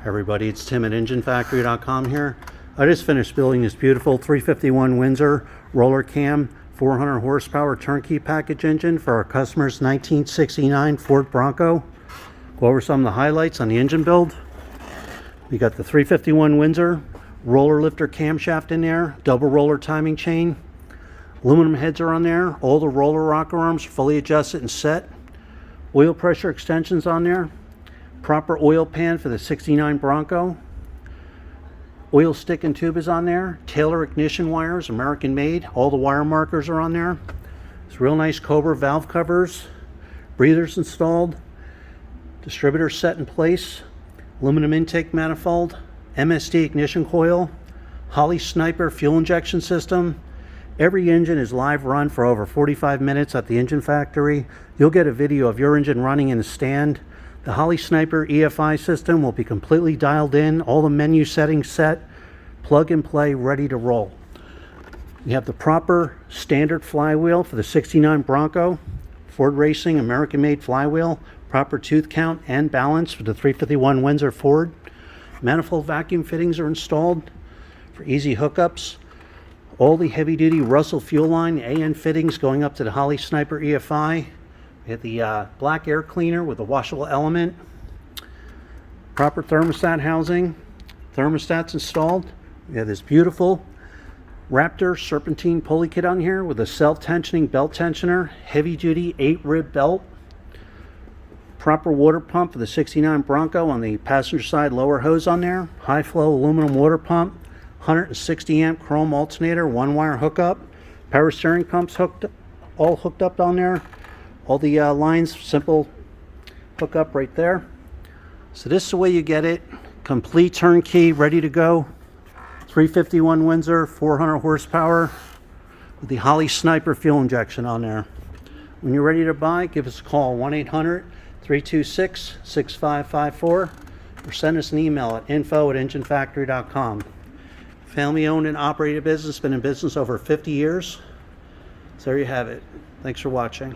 Everybody, it's Tim at EngineFactory.com here. I just finished building this beautiful 351 Windsor roller cam 400 horsepower turnkey package engine for our customer's 1969 Ford Bronco. Go over some of the highlights on the engine build. We got the 351 Windsor roller lifter camshaft in there, double roller timing chain. Aluminum heads are on there. All the roller rocker arms are fully adjusted and set. Oil pressure extensions on there. Proper oil pan for the 69 Bronco. Oil stick and tube is on there. Taylor ignition wires, American made. All the wire markers are on there. It's real nice Cobra valve covers. Breathers installed. Distributor set in place. Aluminum intake manifold. MSD ignition coil. Holley sniper fuel injection system. Every engine is live run for over 45 minutes at the engine factory. You'll get a video of your engine running in the stand. The Holley Sniper EFI system will be completely dialed in, all the menu settings set, plug and play, ready to roll. We have the proper standard flywheel for the 69 Bronco, Ford Racing American made flywheel, proper tooth count and balance for the 351 Windsor Ford. Manifold vacuum fittings are installed for easy hookups. All the heavy duty Russell fuel line AN fittings going up to the Holley Sniper EFI. We have the black air cleaner with a washable element. Proper thermostat housing. Thermostats installed. We have this beautiful Raptor serpentine pulley kit on here with a self-tensioning belt tensioner. Heavy duty 8-rib belt. Proper water pump for the 69 Bronco on the passenger side lower hose on there. High flow aluminum water pump. 160 amp chrome alternator, 1-wire hookup. Power steering pumps all hooked up on there. All the lines, simple hookup right there. So this is the way you get it. Complete turnkey, ready to go. 351 Windsor, 400 horsepower with the Holley Sniper fuel injection on there. When you're ready to buy, give us a call, 1-800-326-6554, or send us an email at info@enginefactory.com. Family owned and operated business, been in business over 50 years. So there you have it. Thanks for watching.